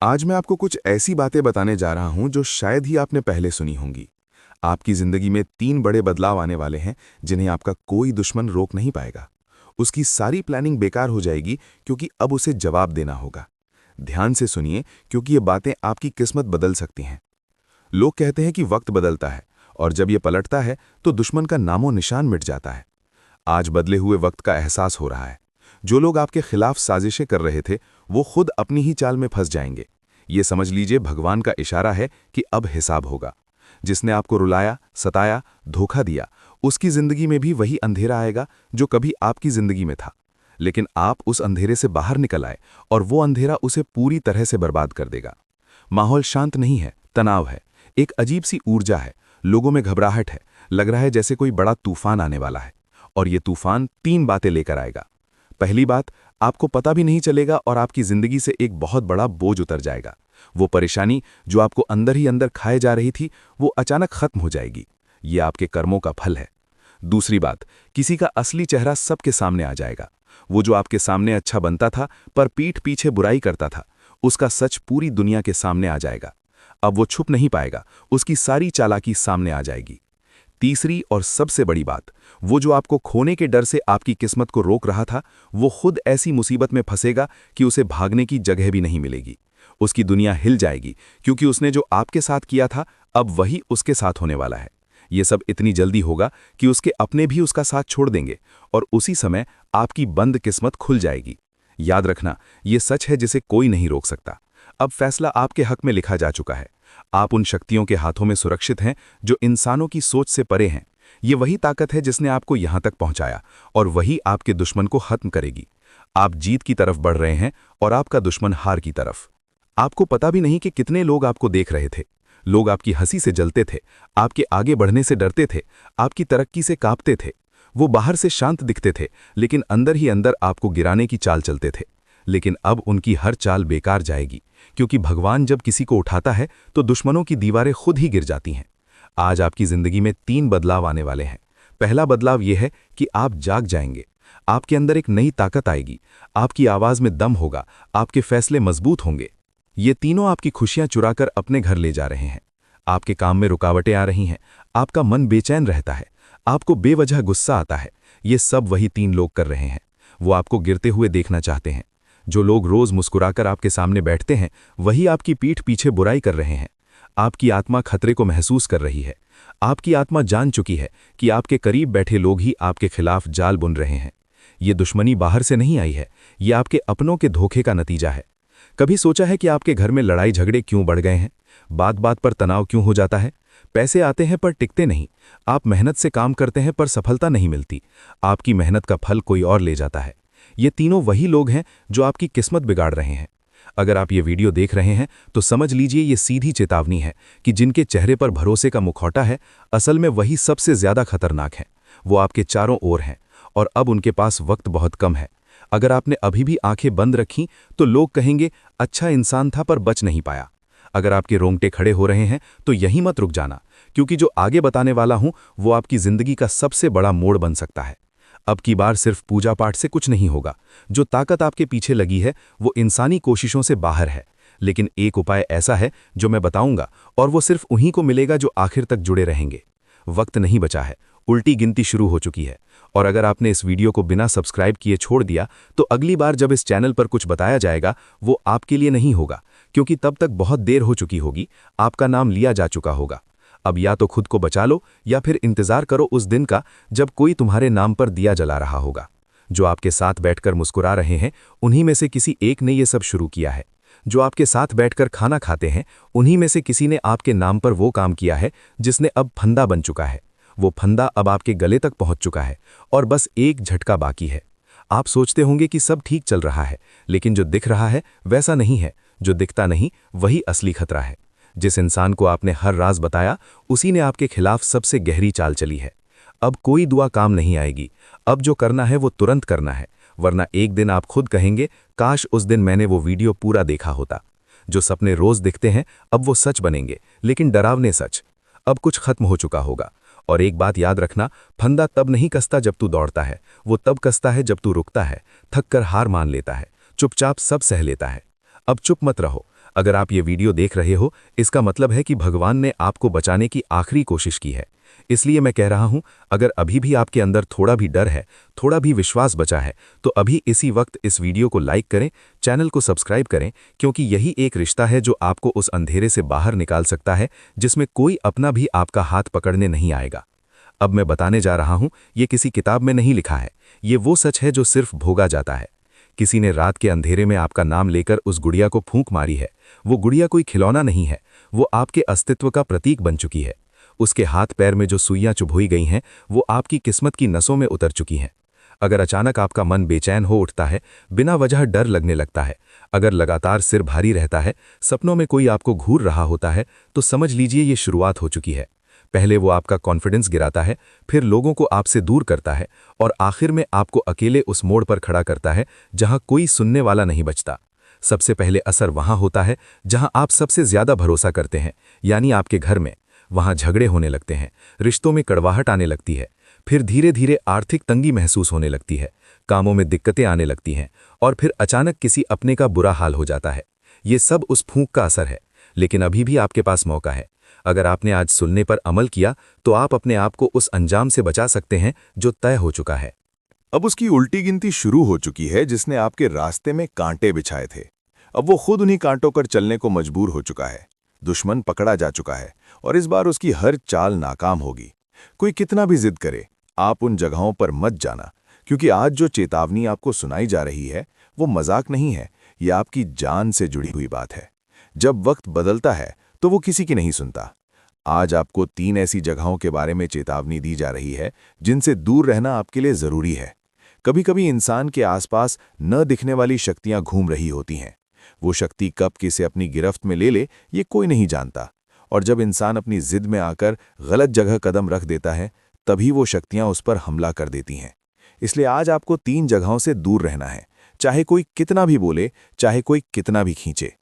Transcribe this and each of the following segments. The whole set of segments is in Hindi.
आज मैं आपको कुछ ऐसी बातें बताने जा रहा हूं जो शायद ही आपने पहले सुनी होंगी। आपकी जिंदगी में 3 बड़े बदलाव आने वाले हैं जिन्हें आपका कोई दुश्मन रोक नहीं पाएगा। उसकी सारी प्लानिंग बेकार हो जाएगी क्योंकि अब उसे जवाब देना होगा। ध्यान से सुनिए क्योंकि ये बातें आपकी किस्मत बदल सकती हैं। लोग कहते हैं कि वक्त बदलता है और जब ये पलटता है तो दुश्मन का नामो निशान मिट जाता है। आज बदले हुए वक्त का एहसास हो रहा है। जो लोग आपके खिलाफ साजिशें कर रहे थे वो खुद अपनी ही चाल में फंस जाएंगे। ये समझ लीजिए भगवान का इशारा है कि अब हिसाब होगा। जिसने आपको रुलाया, सताया, धोखा दिया, उसकी जिंदगी में भी वही अंधेरा आएगा जो कभी आपकी जिंदगी में था। लेकिन आप उस अंधेरे से बाहर निकल आए और वो अंधेरा उसे पूरी तरह से बर्बाद कर देगा। माहौल शांत नहीं है, तनाव है, एक अजीब सी ऊर्जा है, लोगों में घबराहट है, लग रहा है जैसे कोई बड़ा तूफान आने वाला है। और ये तूफान 3 बातें लेकर आएगा। पहली बात, आपको पता भी नहीं चलेगा और आपकी जिंदगी से एक बहुत बड़ा बोझ उतर जाएगा। वो परेशानी जो आपको अंदर ही अंदर खाए जा रही थी वो अचानक खत्म हो जाएगी। ये आपके कर्मों का फल है। दूसरी बात, किसी का असली चेहरा सबके सामने आ जाएगा। वो जो आपके सामने अच्छा बनता था पर पीठ पीछे बुराई करता था, उसका सच पूरी दुनिया के सामने आ जाएगा। अब वो छुप नहीं पाएगा, उसकी सारी चालाकी सामने आ जाएगी। तीसरी और सबसे बड़ी बात, वो जो आपको खोने के डर से आपकी किस्मत को रोक रहा था, वो खुद ऐसी मुसीबत में फंसेगा कि उसे भागने की जगह भी नहीं मिलेगी। उसकी दुनिया हिल जाएगी क्योंकि उसने जो आपके साथ किया था अब वही उसके साथ होने वाला है। ये सब इतनी जल्दी होगा कि उसके अपने भी उसका साथ छोड़ देंगे और उसी समय आपकी बंद किस्मत खुल जाएगी। याद रखना, ये सच है जिसे कोई नहीं रोक सकता। अब फैसला आपके हक में लिखा जा चुका है। आप उन शक्तियों के हाथों में सुरक्षित हैं जो इंसानों की सोच से परे हैं। ये वही ताकत है जिसने आपको यहां तक पहुंचाया और वही आपके दुश्मन को खत्म करेगी। आप जीत की तरफ बढ़ रहे हैं और आपका दुश्मन हार की तरफ। आपको पता भी नहीं कि कितने लोग आपको देख रहे थे। लोग आपकी हंसी से जलते थे, आपके आगे बढ़ने से डरते थे, आपकी तरक्की से कांपते थे। वो बाहर से शांत दिखते थे लेकिन अंदर ही अंदर आपको गिराने की चाल चलते थे। लेकिन अब उनकी हर चाल बेकार जाएगी क्योंकि भगवान जब किसी को उठाता है तो दुश्मनों की दीवारें खुद ही गिर जाती हैं। आज आपकी जिंदगी में 3 बदलाव आने वाले हैं। पहला बदलाव यह है कि आप जाग जाएंगे। आपके अंदर एक नई ताकत आएगी, आपकी आवाज में दम होगा, आपके फैसले मजबूत होंगे। ये तीनों आपकी खुशियां चुराकर अपने घर ले जा रहे हैं। आपके काम में रुकावटें आ रही हैं, आपका मन बेचैन रहता है, आपको बेवजह गुस्सा आता है। ये सब वही 3 लोग कर रहे हैं। वो आपको गिरते हुए देखना चाहते हैं। जो लोग रोज मुस्कुराकर आपके सामने बैठते हैं वही आपकी पीठ पीछे बुराई कर रहे हैं। आपकी आत्मा खतरे को महसूस कर रही है। आपकी आत्मा जान चुकी है कि आपके करीब बैठे लोग ही आपके खिलाफ जाल बुन रहे हैं। ये दुश्मनी बाहर से नहीं आई है, ये आपके अपनों के धोखे का नतीजा है। कभी सोचा है कि आपके घर में लड़ाई झगड़े क्यों बढ़ गए हैं? बात बात पर तनाव क्यों हो जाता है? पैसे आते हैं पर टिकते नहीं। आप मेहनत से काम करते हैं पर सफलता नहीं मिलती। आपकी मेहनत का फल कोई और ले जाता है। ये तीनों वही लोग हैं जो आपकी किस्मत बिगाड़ रहे हैं। अगर आप ये वीडियो देख रहे हैं तो समझ लीजिए ये सीधी चेतावनी है कि जिनके चेहरे पर भरोसे का मुखौटा है, असल में वही सबसे ज्यादा खतरनाक हैं। वो आपके चारों ओर हैं और अब उनके पास वक्त बहुत कम है। अगर आपने अभी भी आंखें बंद रखीं तो लोग कहेंगे अच्छा इंसान था पर बच नहीं पाया। अगर आपके रोंगटे खड़े हो रहे हैं तो यहीं मत रुक जाना, क्योंकि जो आगे बताने वाला हूं वो आपकी जिंदगी का सबसे बड़ा मोड़ बन सकता है। अब की बार सिर्फ पूजा पाठ से कुछ नहीं होगा। जो ताकत आपके पीछे लगी है वो इंसानी कोशिशों से बाहर है। लेकिन एक उपाय ऐसा है जो मैं बताऊंगा और वो सिर्फ उन्हीं को मिलेगा जो आखिर तक जुड़े रहेंगे। वक्त नहीं बचा है, उल्टी गिनती शुरू हो चुकी है। और अगर आपने इस वीडियो को बिना सब्सक्राइब किए छोड़ दिया तो अगली बार जब इस चैनल पर कुछ बताया जाएगा वो आपके लिए नहीं होगा, क्योंकि तब तक बहुत देर हो चुकी होगी, आपका नाम लिया जा चुका होगा। अब या तो खुद को बचा लो या फिर इंतजार करो उस दिन का जब कोई तुम्हारे नाम पर दिया जला रहा होगा। जो आपके साथ बैठकर मुस्कुरा रहे हैं उन्हीं में से किसी एक ने ये सब शुरू किया है। जो आपके साथ बैठकर खाना खाते हैं उन्हीं में से किसी ने आपके नाम पर वो काम किया है जिसने अब फंदा बन चुका है। वो फंदा अब आपके गले तक पहुंच चुका है और बस एक झटका बाकी है। आप सोचते होंगे कि सब ठीक चल रहा है, लेकिन जो दिख रहा है वैसा नहीं है। जो दिखता नहीं वही असली खतरा है। जिस इंसान को आपने हर राज बताया उसी ने आपके खिलाफ सबसे गहरी चाल चली है। अब कोई दुआ काम नहीं आएगी। अब जो करना है वो तुरंत करना है, वरना एक दिन आप खुद कहेंगे काश उस दिन मैंने वो वीडियो पूरा देखा होता। जो सपने रोज दिखते हैं अब वो सच बनेंगे, लेकिन डरावने सच। अब कुछ खत्म हो चुका होगा। और एक बात याद रखना, फंदा तब नहीं कसता जब तू दौड़ता है, वो तब कसता है जब तू रुकता है, थक कर हार मान लेता है, चुपचाप सब सह लेता है। अब चुप मत रहो, अगर आप ये वीडियो देख रहे हो, इसका मतलब है कि भगवान ने आपको बचाने की आखिरी कोशिश की है। इसलिए मैं कह रहा हूं, अगर अभी भी आपके अंदर थोड़ा भी डर है, थोड़ा भी विश्वास बचा है, तो अभी इसी वक्त इस वीडियो को लाइक करें, चैनल को सब्सक्राइब करें, क्योंकि यही एक रिश्ता है जो आपको उस अंधेरे से बाहर निकाल सकता है जिसमें कोई अपना भी आपका हाथ पकड़ने नहीं आएगा। अब मैं बताने जा रहा हूं, ये किसी किताब में नहीं लिखा है, ये वो सच है जो सिर्फ भोगा जाता है। किसी ने रात के अंधेरे में आपका नाम लेकर उस गुड़िया को फूंक मारी है। वो गुड़िया कोई खिलौना नहीं है, वो आपके अस्तित्व का प्रतीक बन चुकी है। उसके हाथ पैर में जो सुइयां चुभोई गई हैं, वो आपकी किस्मत की नसों में उतर चुकी हैं। अगर अचानक आपका मन बेचैन हो उठता है, बिना वजह डर लगने लगता है, अगर लगातार सिर भारी रहता है, सपनों में कोई आपको घूर रहा होता है, तो समझ लीजिए ये शुरुआत हो चुकी है। पहले वो आपका कॉन्फिडेंस गिराता है, फिर लोगों को आपसे दूर करता है और आखिर में आपको अकेले उस मोड़ पर खड़ा करता है जहां कोई सुनने वाला नहीं बचता। सबसे पहले असर वहां होता है जहां आप सबसे ज्यादा भरोसा करते हैं, यानी आपके घर में। वहां झगड़े होने लगते हैं, रिश्तों में कड़वाहट आने लगती है, फिर धीरे धीरे आर्थिक तंगी महसूस होने लगती है, कामों में दिक्कतें आने लगती हैं और फिर अचानक किसी अपने का बुरा हाल हो जाता है। ये सब उस फूंक का असर है, लेकिन अभी भी आपके पास मौका है। अगर आपने आज सुनने पर अमल किया तो आप अपने आप को उस अंजाम से बचा सकते हैं जो तय हो चुका है। अब उसकी उल्टी गिनती शुरू हो चुकी है जिसने आपके रास्ते में कांटे बिछाए थे। अब वो खुद उन्हीं कांटों पर चलने को मजबूर हो चुका है। दुश्मन पकड़ा जा चुका है और इस बार उसकी हर चाल नाकाम होगी। कोई कितना भी जिद करे, आप उन जगहों पर मत जाना, क्योंकि आज जो चेतावनी आपको सुनाई जा रही है वो मजाक नहीं है, ये आपकी जान से जुड़ी हुई बात है। जब वक्त बदलता है तो वो किसी की नहीं सुनता। आज आपको 3 ऐसी जगहों के बारे में चेतावनी दी जा रही है जिनसे दूर रहना आपके लिए जरूरी है। कभी कभी इंसान के आसपास न दिखने वाली शक्तियां घूम रही होती हैं। वो शक्ति कब किसे अपनी गिरफ्त में ले ले ये कोई नहीं जानता, और जब इंसान अपनी जिद में आकर गलत जगह कदम रख देता है तभी वो शक्तियां उस पर हमला कर देती हैं। इसलिए आज आपको 3 जगहों से दूर रहना है, चाहे कोई कितना भी बोले, चाहे कोई कितना भी खींचे।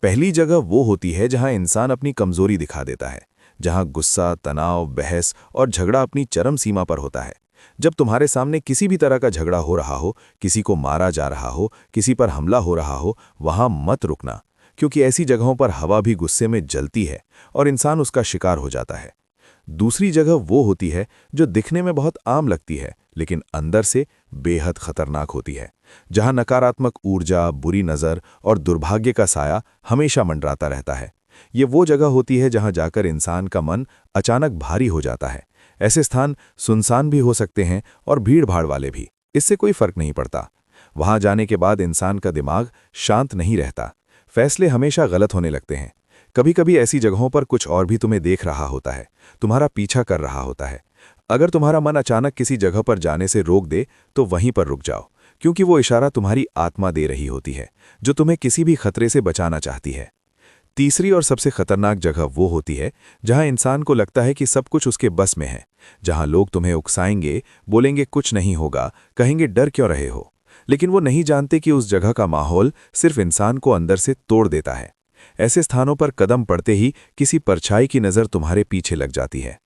पहली जगह वो होती है जहां इंसान अपनी कमजोरी दिखा देता है, जहां गुस्सा, तनाव, बहस और झगड़ा अपनी चरम सीमा पर होता है। जब तुम्हारे सामने किसी भी तरह का झगड़ा हो रहा हो, किसी को मारा जा रहा हो, किसी पर हमला हो रहा हो, वहां मत रुकना, क्योंकि ऐसी जगहों पर हवा भी गुस्से में जलती है और इंसान उसका शिकार हो जाता है। दूसरी जगह वो होती है जो दिखने में बहुत आम लगती है लेकिन अंदर से बेहद खतरनाक होती है, जहां नकारात्मक ऊर्जा, बुरी नज़र और दुर्भाग्य का साया हमेशा मंडराता रहता है। ये वो जगह होती है जहां जाकर इंसान का मन अचानक भारी हो जाता है। ऐसे स्थान सुनसान भी हो सकते हैं और भीड़-भाड़ वाले भी, इससे कोई फर्क नहीं पड़ता। वहां जाने के बाद इंसान का दिमाग शांत नहीं रहता, फैसले हमेशा गलत होने लगते हैं। कभी-कभी ऐसी जगहों पर कुछ और भी तुम्हें देख रहा होता है, तुम्हारा पीछा कर रहा होता है। अगर तुम्हारा मन अचानक किसी जगह पर जाने से रोक दे तो वहीं पर रुक जाओ, क्योंकि वो इशारा तुम्हारी आत्मा दे रही होती है, जो तुम्हें किसी भी खतरे से बचाना चाहती है। तीसरी और सबसे खतरनाक जगह वो होती है जहां इंसान को लगता है कि सब कुछ उसके बस में है, जहां लोग तुम्हें उकसाएंगे, बोलेंगे कुछ नहीं होगा, कहेंगे डर क्यों रहे हो, लेकिन वो नहीं जानते कि उस जगह का माहौल सिर्फ इंसान को अंदर से तोड़ देता है। ऐसे स्थानों पर कदम पड़ते ही किसी परछाई की नज़र तुम्हारे पीछे लग जाती है।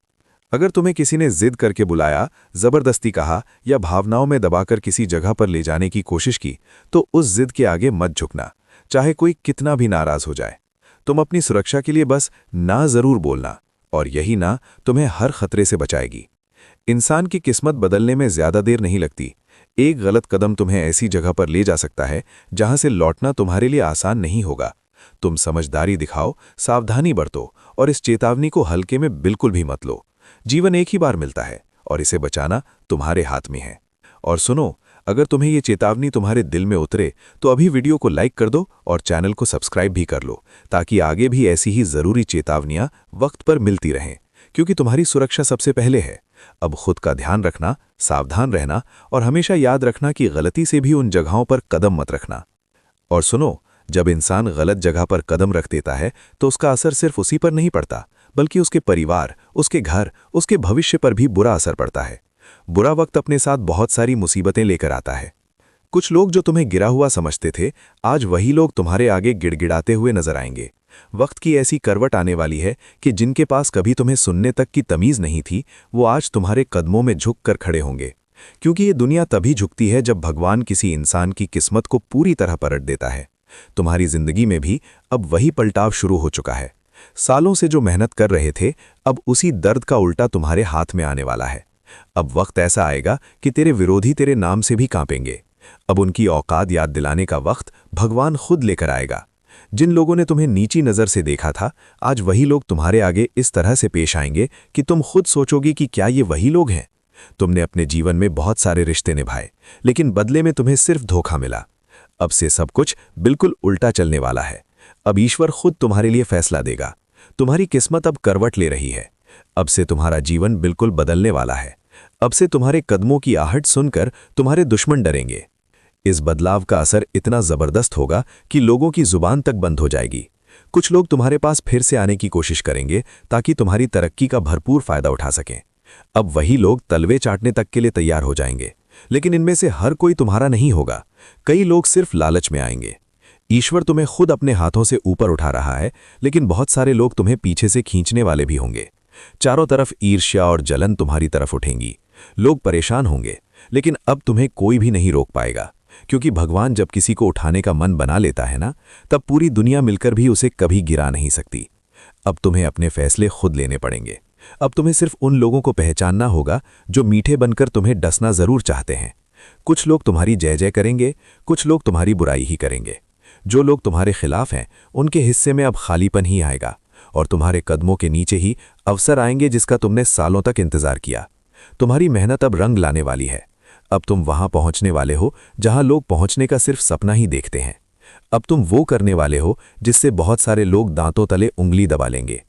अगर तुम्हें किसी ने जिद करके बुलाया, जबरदस्ती कहा या भावनाओं में दबाकर किसी जगह पर ले जाने की कोशिश की, तो उस जिद के आगे मत झुकना, चाहे कोई कितना भी नाराज हो जाए। तुम अपनी सुरक्षा के लिए बस ना जरूर बोलना, और यही ना तुम्हें हर खतरे से बचाएगी। इंसान की किस्मत बदलने में ज्यादा देर नहीं लगती। एक गलत कदम तुम्हें ऐसी जगह पर ले जा सकता है जहां से लौटना तुम्हारे लिए आसान नहीं होगा। तुम समझदारी दिखाओ, सावधानी बरतो और इस चेतावनी को हल्के में बिल्कुल भी मत लो। जीवन एक ही बार मिलता है और इसे बचाना तुम्हारे हाथ में है। और सुनो, अगर तुम्हें ये चेतावनी तुम्हारे दिल में उतरे तो अभी वीडियो को लाइक कर दो और चैनल को सब्सक्राइब भी कर लो, ताकि आगे भी ऐसी ही जरूरी चेतावनियां वक्त पर मिलती रहें, क्योंकि तुम्हारी सुरक्षा सबसे पहले है। अब खुद का ध्यान रखना, सावधान रहना और हमेशा याद रखना कि गलती से भी उन जगहों पर कदम मत रखना। और सुनो, जब इंसान गलत जगह पर कदम रख देता है तो उसका असर सिर्फ उसी पर नहीं पड़ता, बल्कि उसके परिवार, उसके घर, उसके भविष्य पर भी बुरा असर पड़ता है। बुरा वक्त अपने साथ बहुत सारी मुसीबतें लेकर आता है। कुछ लोग जो तुम्हें गिरा हुआ समझते थे, आज वही लोग तुम्हारे आगे गिड़गिड़ाते हुए नजर आएंगे। वक्त की ऐसी करवट आने वाली है कि जिनके पास कभी तुम्हें सुनने तक की तमीज नहीं थी, वो आज तुम्हारे कदमों में झुक कर खड़े होंगे। क्योंकि ये दुनिया तभी झुकती है जब भगवान किसी इंसान की किस्मत को पूरी तरह पलट देता है। तुम्हारी जिंदगी में भी अब वही पलटाव शुरू हो चुका है। सालों से जो मेहनत कर रहे थे, अब उसी दर्द का उल्टा तुम्हारे हाथ में आने वाला है। अब वक्त ऐसा आएगा कि तेरे विरोधी तेरे नाम से भी कांपेंगे। अब उनकी औकात याद दिलाने का वक्त भगवान खुद लेकर आएगा। जिन लोगों ने तुम्हें नीची नज़र से देखा था, आज वही लोग तुम्हारे आगे इस तरह से पेश आएंगे कि तुम खुद सोचोगे कि क्या ये वही लोग हैं। तुमने अपने जीवन में बहुत सारे रिश्ते निभाए, लेकिन बदले में तुम्हें सिर्फ धोखा मिला। अब से सब कुछ बिल्कुल उल्टा चलने वाला है। अब ईश्वर खुद तुम्हारे लिए फैसला देगा। तुम्हारी किस्मत अब करवट ले रही है। अब से तुम्हारा जीवन बिल्कुल बदलने वाला है। अब से तुम्हारे कदमों की आहट सुनकर तुम्हारे दुश्मन डरेंगे। इस बदलाव का असर इतना जबरदस्त होगा कि लोगों की जुबान तक बंद हो जाएगी। कुछ लोग तुम्हारे पास फिर से आने की कोशिश करेंगे ताकि तुम्हारी तरक्की का भरपूर फायदा उठा सकें। अब वही लोग तलवे चाटने तक के लिए तैयार हो जाएंगे, लेकिन इनमें से हर कोई तुम्हारा नहीं होगा। कई लोग सिर्फ लालच में आएंगे। ईश्वर तुम्हें खुद अपने हाथों से ऊपर उठा रहा है, लेकिन बहुत सारे लोग तुम्हें पीछे से खींचने वाले भी होंगे। चारों तरफ ईर्ष्या और जलन तुम्हारी तरफ उठेंगी। लोग परेशान होंगे, लेकिन अब तुम्हें कोई भी नहीं रोक पाएगा, क्योंकि भगवान जब किसी को उठाने का मन बना लेता है ना, तब पूरी दुनिया मिलकर भी उसे कभी गिरा नहीं सकती। अब तुम्हें अपने फैसले खुद लेने पड़ेंगे। अब तुम्हें सिर्फ उन लोगों को पहचानना होगा जो मीठे बनकर तुम्हें डसना जरूर चाहते हैं। कुछ लोग तुम्हारी जय जय करेंगे, कुछ लोग तुम्हारी बुराई ही करेंगे। जो लोग तुम्हारे खिलाफ हैं, उनके हिस्से में अब खालीपन ही आएगा, और तुम्हारे कदमों के नीचे ही अवसर आएंगे जिसका तुमने सालों तक इंतजार किया। तुम्हारी मेहनत अब रंग लाने वाली है। अब तुम वहां पहुंचने वाले हो जहां लोग पहुंचने का सिर्फ सपना ही देखते हैं। अब तुम वो करने वाले हो जिससे बहुत सारे लोग दांतों तले उंगली दबा लेंगे।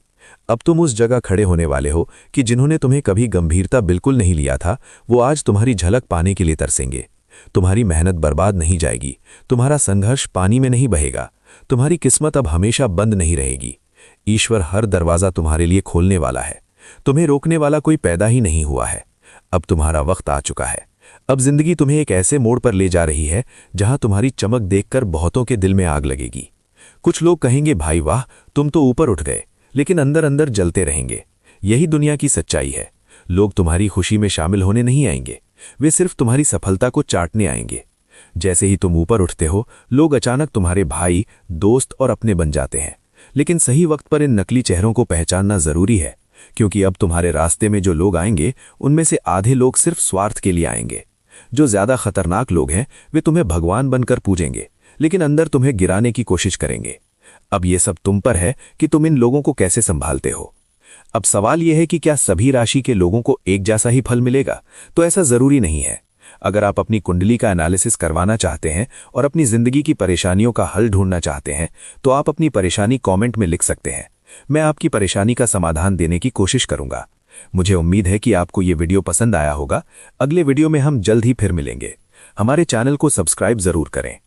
अब तुम उस जगह खड़े होने वाले हो कि जिन्होंने तुम्हें कभी गंभीरता बिल्कुल नहीं लिया था, वो आज तुम्हारी झलक पाने के लिए तरसेंगे। तुम्हारी मेहनत बर्बाद नहीं जाएगी, तुम्हारा संघर्ष पानी में नहीं बहेगा, तुम्हारी किस्मत अब हमेशा बंद नहीं रहेगी। ईश्वर हर दरवाज़ा तुम्हारे लिए खोलने वाला है। तुम्हें रोकने वाला कोई पैदा ही नहीं हुआ है। अब तुम्हारा वक्त आ चुका है। अब जिंदगी तुम्हें एक ऐसे मोड़ पर ले जा रही है जहां तुम्हारी चमक देखकर बहुतों के दिल में आग लगेगी। कुछ लोग कहेंगे, भाई वाह, तुम तो ऊपर उठ गए, लेकिन अंदर अंदर जलते रहेंगे। यही दुनिया की सच्चाई है। लोग तुम्हारी खुशी में शामिल होने नहीं आएंगे, वे सिर्फ तुम्हारी सफलता को चाटने आएंगे। जैसे ही तुम ऊपर उठते हो, लोग अचानक तुम्हारे भाई, दोस्त और अपने बन जाते हैं। लेकिन सही वक्त पर इन नकली चेहरों को पहचानना जरूरी है, क्योंकि अब तुम्हारे रास्ते में जो लोग आएंगे, उनमें से आधे लोग सिर्फ स्वार्थ के लिए आएंगे। जो ज्यादा खतरनाक लोग हैं, वे तुम्हें भगवान बनकर पूजेंगे, लेकिन अंदर तुम्हें गिराने की कोशिश करेंगे। अब ये सब तुम पर है कि तुम इन लोगों को कैसे संभालते हो। अब सवाल यह है कि क्या सभी राशि के लोगों को एक जैसा ही फल मिलेगा? तो ऐसा जरूरी नहीं है। अगर आप अपनी कुंडली का एनालिसिस करवाना चाहते हैं और अपनी जिंदगी की परेशानियों का हल ढूंढना चाहते हैं, तो आप अपनी परेशानी कमेंट में लिख सकते हैं। मैं आपकी परेशानी का समाधान देने की कोशिश करूंगा। मुझे उम्मीद है कि आपको ये वीडियो पसंद आया होगा। अगले वीडियो में हम जल्द ही फिर मिलेंगे। हमारे चैनल को सब्सक्राइब जरूर करें।